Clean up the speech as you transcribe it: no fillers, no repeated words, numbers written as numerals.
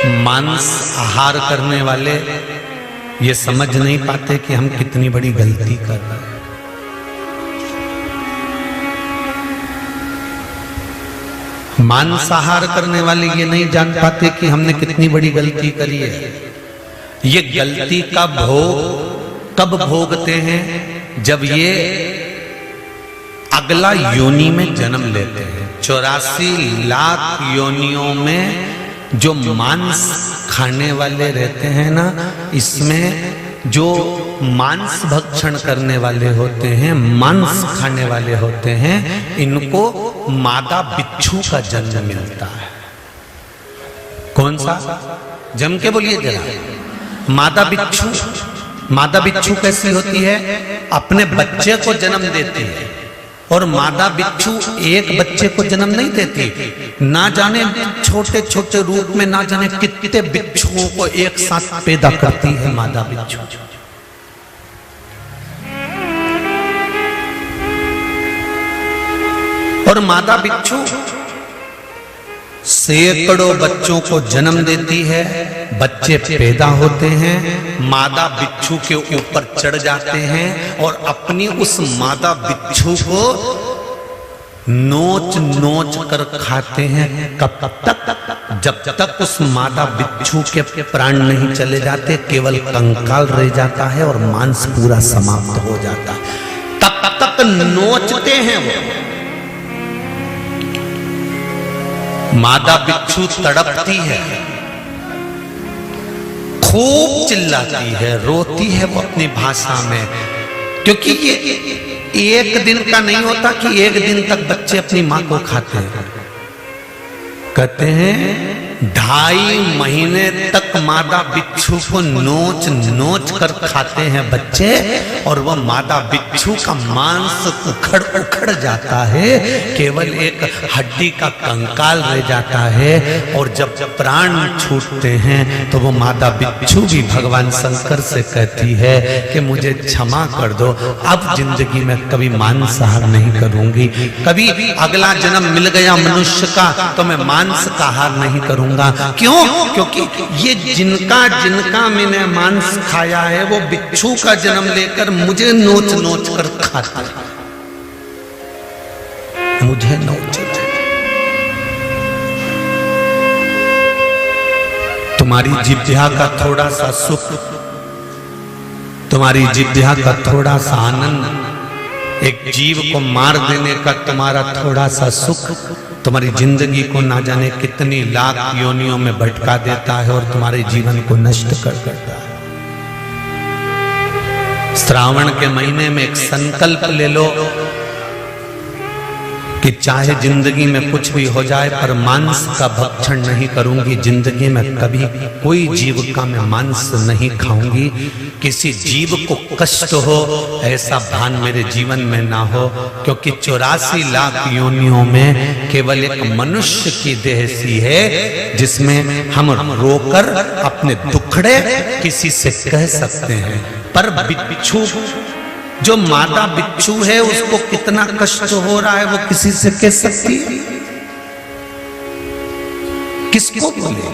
मांस आहार करने वाले ये समझ नहीं पाते कि हम कितनी बड़ी गलती कर रहे हैं। मांसाहार करने वाले ये नहीं जान पाते कि हमने कितनी बड़ी गलती करी है। ये गलती का भोग कब भोगते हैं? जब ये अगला योनि में जन्म लेते हैं। 84 लाख योनियों में जो मांस खाने वाले रहते हैं ना, इसमें जो मांस भक्षण करने वाले होते हैं, मांस खाने वाले होते हैं, इनको मादा बिच्छू का जन्म मिलता है। कौन सा? जम के बोलिए जरा। मादा बिच्छू। मादा बिच्छू कैसी होती है? अपने बच्चे को जन्म देती है। और मादा बिच्छू एक बच्चे को जन्म नहीं देती, ना जाने छोटे छोटे रूप में ना जाने कितने बिच्छुओं को एक साथ पैदा करती है मादा बिच्छू। और मादा बिच्छू सैकड़ों बच्चों को जन्म देती है। बच्चे पैदा होते हैं, मादा बिच्छू के ऊपर चढ़ जाते हैं और अपनी उस मादा बिच्छू को नोच नोच कर खाते हैं। कब तक? जब तक उस मादा बिच्छू के प्राण नहीं चले जाते, केवल कंकाल रह जाता है और मांस पूरा समाप्त हो जाता है। तब तक नोचते हैं वो। मादा बिच्छू तड़पती है, खूब चिल्लाती है, रोती है वो अपनी भाषा में, क्योंकि ये एक दिन का नहीं होता कि एक दिन तक बच्चे अपनी मां को खाते हैं। कहते हैं 2.5 महीने तक मादा बिच्छू को नोच नोच कर खाते हैं बच्चे, और वह मादा बिच्छू का मांस उखड़ उखड़ जाता है, केवल एक हड्डी का कंकाल रह जाता है। और जब प्राण छूटते हैं तो वो मादा बिच्छू भी भगवान शंकर से कहती है कि मुझे क्षमा कर दो, अब जिंदगी में कभी मांसाहार नहीं करूंगी। कभी अगला जन्म मिल गया मनुष्य का तो मैं मांस का आहार नहीं करूंगा। क्यों? क्योंकि ये जिनका मैंने मांस खाया है वो बिच्छू का जन्म लेकर मुझे नोच नोच कर खाता है, मुझे नोच। तुम्हारी जिह्वा का थोड़ा सा सुख, तुम्हारी जिह्वा का थोड़ा सा आनंद, एक जीव को मार देने का तुम्हारा थोड़ा सा सुख तुम्हारी जिंदगी को ना जाने कितनी लाख योनियों में भटका देता है और तुम्हारे जीवन को नष्ट कर देता है। श्रावण के महीने में एक संकल्प ले लो कि चाहे जिंदगी में कुछ भी हो जाए पर मांस का भक्षण नहीं करूंगी। जिंदगी में कभी कोई जीव का मैं मांस नहीं खाऊंगी। किसी जीव को कष्ट हो ऐसा भान मेरे जीवन में ना हो, क्योंकि 84 लाख योनियों में केवल एक मनुष्य की देह सी है जिसमें हम रोकर अपने दुखड़े किसी से कह सकते हैं। पर बिच्छू, जो मादा बिच्छू है, उसको कितना कष्ट हो रहा है वो किसी से कह सकती है? किसको बोले?